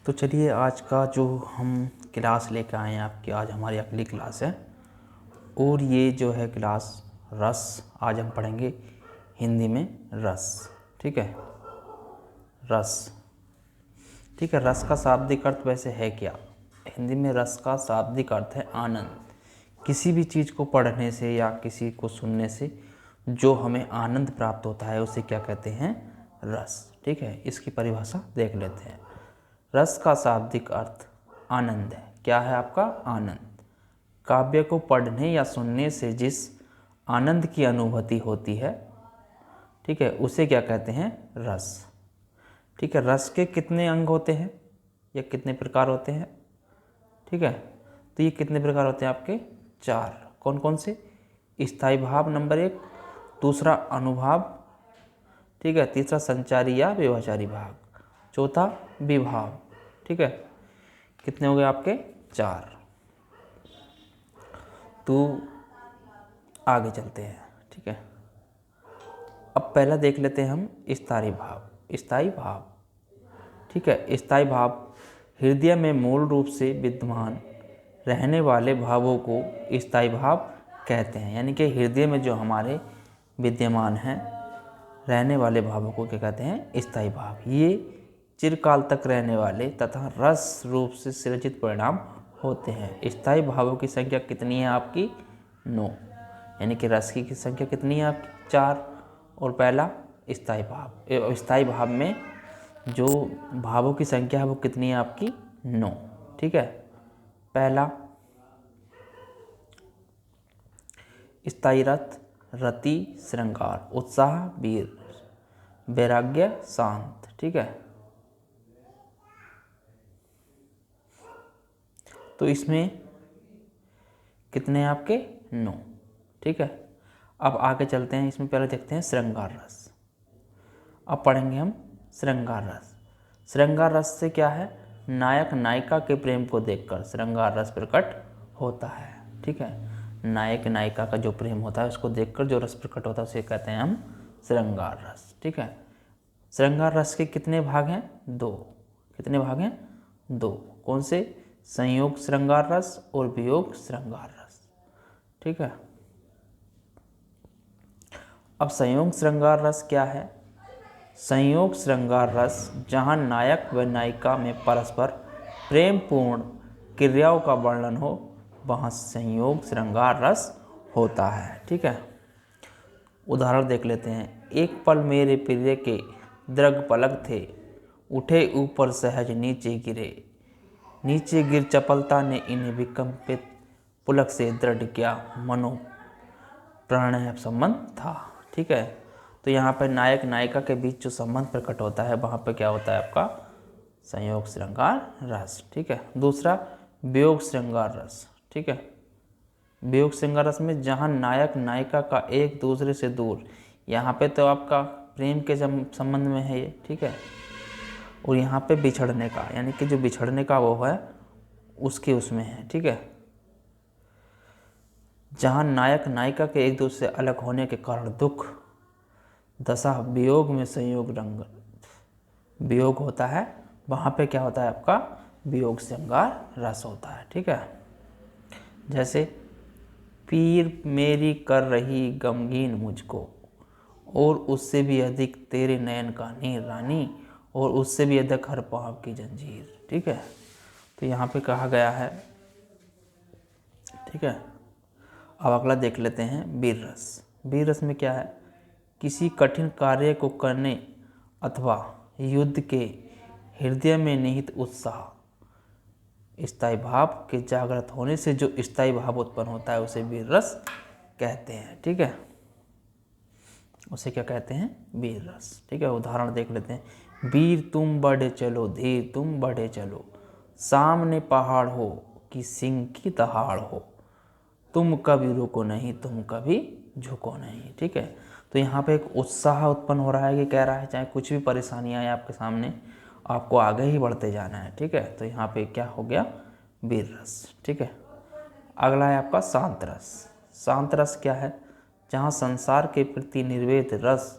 तो चलिए आज का जो हम क्लास लेकर आए हैं आपकी, आज हमारी अगली क्लास है और ये जो है क्लास रस। आज हम पढ़ेंगे हिंदी में रस। ठीक है, रस। ठीक है, रस का शाब्दिक अर्थ वैसे है क्या? हिंदी में रस का शाब्दिक अर्थ है आनंद। किसी भी चीज़ को पढ़ने से या किसी को सुनने से जो हमें आनंद प्राप्त होता है उसे क्या कहते हैं? रस। ठीक है, इसकी परिभाषा देख लेते हैं। रस का शाब्दिक अर्थ आनंद है। क्या है आपका? आनंद। काव्य को पढ़ने या सुनने से जिस आनंद की अनुभूति होती है, ठीक है, उसे क्या कहते हैं? रस। ठीक है, रस के कितने अंग होते हैं या कितने प्रकार होते हैं? ठीक है, तो ये कितने प्रकार होते हैं आपके? 4। कौन कौन से? स्थायी भाव नंबर 1, दूसरा अनुभाव, ठीक है, तीसरा संचारी या व्यवहारी भाग, चौथा विभाव। ठीक है, कितने हो गए आपके? 4। तो आगे चलते हैं। ठीक है, अब पहला देख लेते हैं हम स्थायी भाव। स्थायी भाव, ठीक है, स्थायी भाव हृदय में मूल रूप से विद्यमान रहने वाले भावों को स्थायी भाव कहते हैं। यानी कि हृदय में जो हमारे विद्यमान हैं रहने वाले भावों को क्या कहते हैं? स्थायी भाव। ये चिरकाल तक रहने वाले तथा रस रूप से सृजित परिणाम होते हैं। स्थायी भावों की संख्या कितनी है आपकी? 9। यानी कि रस की संख्या कितनी है आपकी? 4। और पहला स्थायी भाव। स्थायी भाव में जो भावों की संख्या है वो कितनी है आपकी? 9। ठीक है, पहला स्थायी रथ, रति श्रृंगार, उत्साह वीर, वैराग्य शांत। ठीक है, तो इसमें कितने हैं आपके? 9। ठीक है, अब आगे चलते हैं। इसमें पहले देखते हैं श्रृंगार रस। अब पढ़ेंगे हम श्रृंगार रस। श्रृंगार रस से क्या है? नायक नायिका के प्रेम को देखकर श्रृंगार रस प्रकट होता है। ठीक है, नायक नायिका का जो प्रेम होता है उसको देखकर जो रस प्रकट होता है उसे कहते हैं हम श्रृंगार रस। ठीक है, श्रृंगार रस के कितने भाग हैं? 2। कितने भाग हैं? 2। कौन से? संयोग श्रृंगार रस और वियोग श्रृंगार रस। ठीक है, अब संयोग श्रृंगार रस क्या है? संयोग श्रृंगार रस जहाँ नायक व नायिका में परस्पर प्रेमपूर्ण क्रियाओं का वर्णन हो वहाँ संयोग श्रृंगार रस होता है। ठीक है, उदाहरण देख लेते हैं। एक पल मेरे प्रिय के दृग पलक थे, उठे ऊपर सहज नीचे गिरे, नीचे गिर चपलता ने इन्हें विकंपित पुलक से दृढ़ किया, मनो प्रणय संबंध था। ठीक है, तो यहाँ पर नायक नायिका के बीच जो संबंध प्रकट होता है वहाँ पर क्या होता है आपका? संयोग श्रृंगार रस। ठीक है, दूसरा वियोग श्रृंगार रस। ठीक है, वियोग श्रृंगार रस में जहाँ नायक नायिका का एक दूसरे से दूर, यहाँ पे तो आपका प्रेम के संबंध में है ये। ठीक है, और यहाँ पे बिछड़ने का, यानी कि जो बिछड़ने का वो है उसके उसमें है। ठीक है, जहाँ नायक नायिका के एक दूसरे से अलग होने के कारण दुख दशा वियोग में संयोग रंग वियोग होता है, वहाँ पे क्या होता है आपका? वियोग श्रृंगार रस होता है। ठीक है, जैसे पीर मेरी कर रही गमगीन मुझको, और उससे भी अधिक तेरे नयन का नीर रानी, और उससे भी अधिक हर पाँव की जंजीर। ठीक है, तो यहाँ पे कहा गया है। ठीक है, अब अगला देख लेते हैं वीर रस। वीर रस में क्या है? किसी कठिन कार्य को करने अथवा युद्ध के हृदय में निहित उत्साह, स्थायी भाव के जागृत होने से जो स्थायी भाव उत्पन्न होता है उसे वीर रस कहते हैं। ठीक है, उसे क्या कहते हैं? वीर रस। ठीक है, उदाहरण देख लेते हैं। वीर तुम बढ़े चलो, धीर तुम बढ़े चलो, सामने पहाड़ हो कि सिंह की दहाड़ हो, तुम कभी रुको नहीं, तुम कभी झुको नहीं। ठीक है, तो यहाँ पे एक उत्साह उत्पन्न हो रहा है कि कह रहा है चाहे कुछ भी परेशानी आए आपके सामने, आपको आगे ही बढ़ते जाना है। ठीक है, तो यहाँ पे क्या हो गया? वीर रस। ठीक है, अगला है आपका शांत रस। शांत रस क्या है? जहाँ संसार के प्रति निर्वेद रस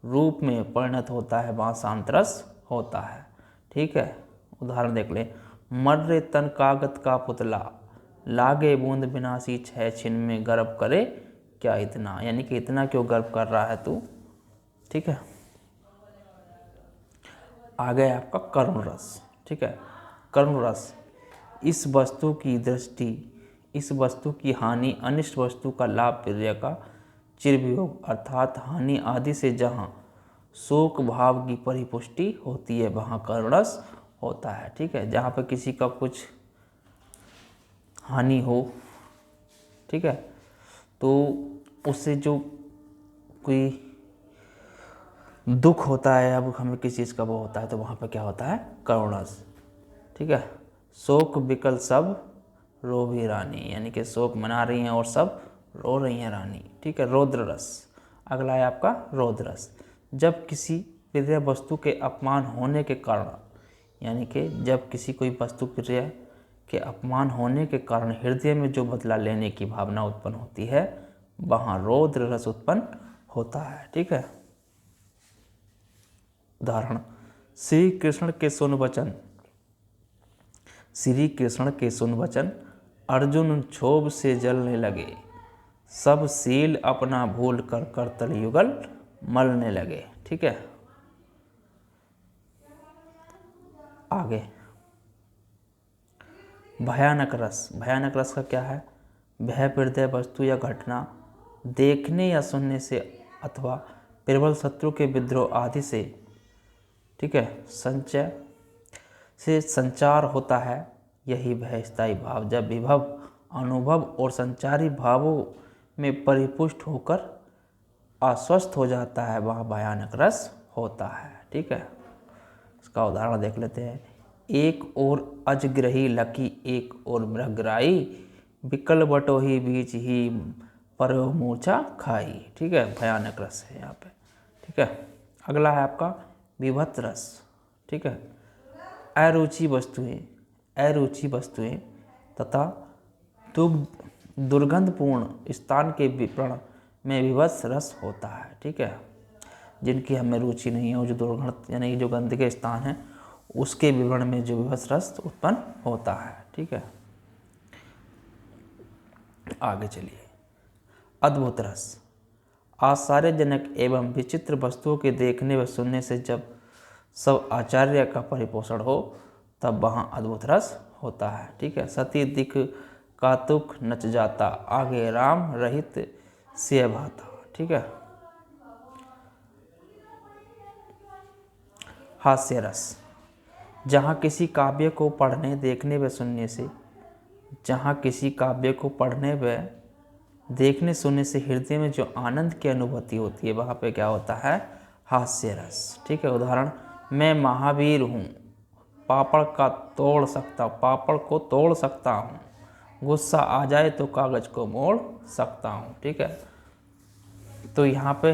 रूप में परिणत होता है वहाँ शांत रस होता है। ठीक है, उदाहरण देख ले, मर्रे तन कागत का पुतला, लागे बूंद विनाशी छह छिन में गर्व करे क्या इतना, यानी कि इतना क्यों गर्व कर रहा है तू। ठीक है, आ गया आपका करुण रस। ठीक है, करुण रस, इस वस्तु की दृष्टि, इस वस्तु की हानि, अनिष्ट वस्तु का लाभ, प्रिय का चिरवियोग, अर्थात हानि आदि से जहाँ शोक भाव की परिपुष्टि होती है वहाँ करुण रस होता है। ठीक है, जहाँ पर किसी का कुछ हानि हो, ठीक है, तो उससे जो कोई दुख होता है, अब हमें किसी चीज़ का वो होता है, तो वहाँ पर क्या होता है, करुण रस। ठीक है, शोक विकल सब रोभी रानी, यानी कि शोक मना रही हैं और सब रो रही हैं रानी। ठीक है, रौद्र रस। अगला है आपका रौद्र रस, जब किसी प्रिय वस्तु के अपमान होने के कारण, यानी कि जब किसी कोई वस्तु प्रिय के अपमान होने के कारण हृदय में जो बदला लेने की भावना उत्पन्न होती है वहाँ रौद्र रस उत्पन्न होता है। ठीक है, उदाहरण, श्री कृष्ण के सुन वचन, श्री कृष्ण के सुन वचन, अर्जुन क्षोभ से जलने लगे, सब शील अपना भूल कर करतल युगल मलने लगे। ठीक है, आगे भयानक रस। भयानक रस का क्या है, भय हृदय वस्तु या घटना देखने या सुनने से अथवा प्रबल शत्रु के विद्रोह आदि से, ठीक है, संचय से संचार होता है। यही भय स्थायी भाव, जब विभव, अनुभव और संचारी भावों में परिपुष्ट होकर अस्वस्थ हो जाता है वह भयानक रस होता है। ठीक है, इसका उदाहरण देख लेते हैं। एक और अजग्रही लकी, एक और मृगराई, विकल बटोही बीच ही पर मूर्छा खाई। ठीक है, भयानक रस है यहाँ पे। ठीक है, अगला है आपका विभत्स रस। ठीक है, अरुचि वस्तुएं, अरुचि वस्तुएं तथा दुर्गंधपूर्ण स्थान के विवरण में विभत्स रस होता है। ठीक है, जिनकी हमें रुचि नहीं है, वो जो दुर्गंध यानी जो गंध के स्थान है उसके विवरण में जो विभत्स रस उत्पन्न होता है। ठीक है, आगे चलिए। अद्भुत रस, आश्चर्यजनक एवं विचित्र वस्तुओं के देखने व सुनने से जब सब आचार्य का परिपोषण हो तब वहाँ अद्भुत रस होता है। ठीक है, सती दिख का तुख नच जाता, आगे राम रहित से भाता। ठीक है, हास्य रस, जहाँ किसी काव्य को पढ़ने, देखने व सुनने से, जहाँ किसी काव्य को पढ़ने व देखने सुनने से हृदय में जो आनंद की अनुभूति होती है वहाँ पे क्या होता है, हास्य रस। ठीक है, उदाहरण, मैं महावीर हूँ, पापड़ को तोड़ सकता हूँ, गुस्सा आ जाए तो कागज को मोड़ सकता हूँ। ठीक है, तो यहाँ पे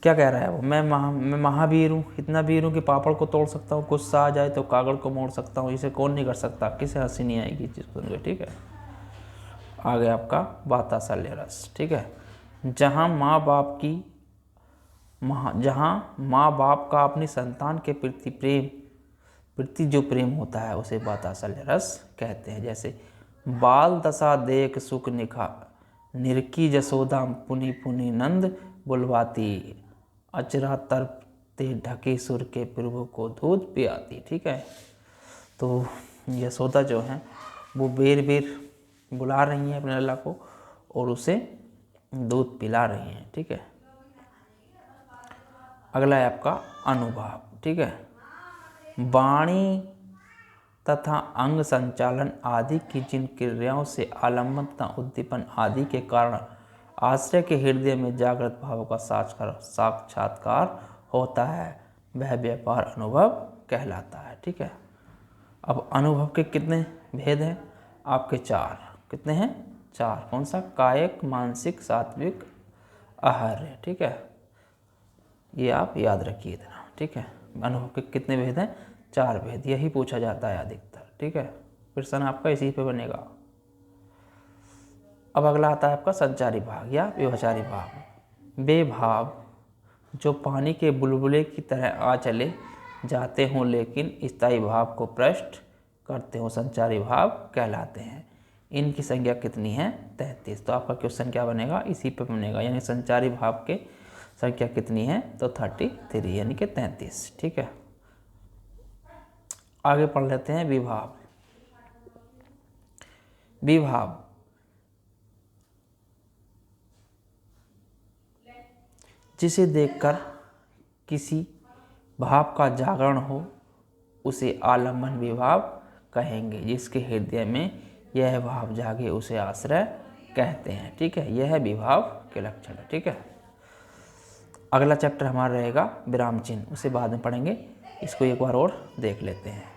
क्या कह रहा है वो, मैं महावीर हूँ, इतना वीर हूँ कि पापड़ को तोड़ सकता हूँ, गुस्सा आ जाए तो कागज को मोड़ सकता हूँ। इसे कौन नहीं कर सकता, किसे हंसी नहीं आएगी चीज़ सुन के। ठीक है, आगे आपका वात्सल्य रस। ठीक है, जहाँ माँ बाप का अपनी संतान के प्रति जो प्रेम होता है उसे वात्सल्य रस कहते हैं। जैसे, बाल दशा देख सुख निरकी जसोदा, पुनि पुनि नंद बुलवाती, अचरा तरपते ढके सुर के प्रभु को दूध पियाती। ठीक है, तो यशोदा जो है वो बेर बेर बुला रही हैं अपने लल्ला को और उसे दूध पिला रही हैं। ठीक है, अगला है आपका अनुभाव। ठीक है, वाणी तथा अंग संचालन आदि की जिन क्रियाओं से आलम्बन तथा उद्दीपन आदि के कारण आश्रय के हृदय में जागृत भावों का साक्षात्कार होता है वह व्यापार अनुभव कहलाता है। ठीक है, अब अनुभव के कितने भेद हैं आपके, चार। कितने हैं, चार। कौन सा, कायिक, मानसिक, सात्विक, आहार्य। ठीक है, ये आप याद रखिए इतना। ठीक है, अनुभव के कितने भेद हैं, चार भेद। यही पूछा जाता है अधिकतर। ठीक है, प्रश्न आपका इसी पे बनेगा। अब अगला आता है आपका संचारी भाग या व्यवचारी भाग। वे भाव जो पानी के बुलबुले की तरह आ चले जाते हों लेकिन स्थायी भाव को प्रश्न करते हो संचारी भाव कहलाते हैं। इनकी संख्या कितनी है? 33। तो आपका क्वेश्चन क्या बनेगा? इसी पे बनेगा, यानी संचारी भाव के संख्या कितनी है? तो 33 यानी कि 33। ठीक है, आगे पढ़ लेते हैं विभाव। विभाव जिसे देखकर किसी भाव का जागरण हो उसे आलम्बन विभाव कहेंगे। जिसके हृदय में यह भाव जागे उसे आश्रय कहते हैं। ठीक है, यह विभाव के लक्षण है। ठीक है, अगला चैप्टर हमारा रहेगा विराम चिन्ह, उसे बाद में पढ़ेंगे। इसको एक बार और देख लेते हैं।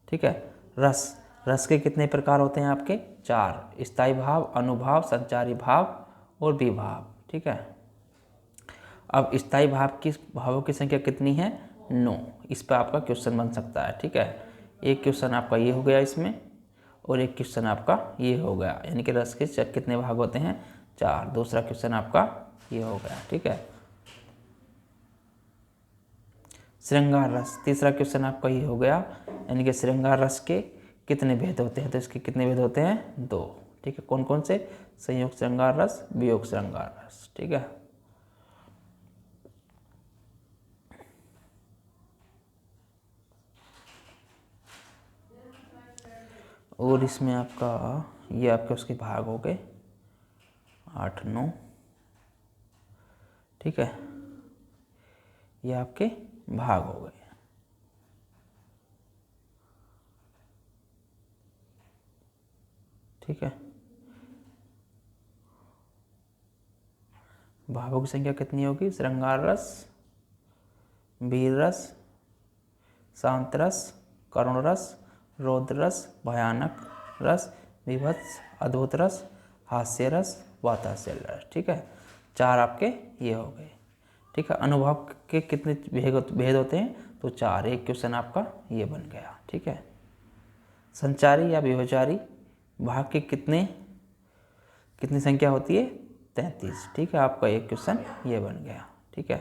ठीक है, रस रस के कितने प्रकार होते हैं आपके? 4, स्थायी भाव, अनुभाव, संचारी भाव और विभाव। ठीक है, अब स्थायी भाव की भावों की संख्या कितनी है? 9। इस पर आपका क्वेश्चन बन सकता है। ठीक है, एक क्वेश्चन आपका ये हो गया इसमें, और एक क्वेश्चन आपका ये हो गया, यानी कि रस के कितने भाग होते हैं? 4। दूसरा क्वेश्चन आपका ये हो गया। ठीक है, श्रृंगार रस, तीसरा क्वेश्चन आपका ये हो गया, यानी कि श्रृंगार रस के कितने भेद होते हैं? तो इसके कितने भेद होते हैं? 2। ठीक है, कौन कौन से? संयोग श्रृंगार रस, वियोग श्रृंगार रस। ठीक है, और इसमें आपका ये आपके उसके भाग हो गए 8, 9। ठीक है, ये आपके भाग हो गए। ठीक है, भावों की संख्या कितनी होगी? श्रृंगार रस, वीर रस, शांत रस, करुण रस, रौद्र रस, भयानक रस, विभत्स, अद्भुत रस, हास्य रस, वातास्य रस। ठीक है, 4 आपके ये हो गए। ठीक है, अनुभव के कितने भेद होते हैं? तो 4। एक क्वेश्चन आपका ये बन गया। ठीक है, संचारी या व्यभिचारी भाग की कितनी संख्या होती है? 33। ठीक है, आपका एक क्वेश्चन ये बन गया। ठीक है,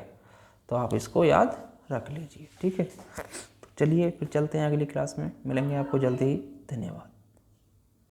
तो आप इसको याद रख लीजिए। ठीक है, तो चलिए फिर चलते हैं अगली क्लास में, मिलेंगे आपको जल्दी ही। धन्यवाद।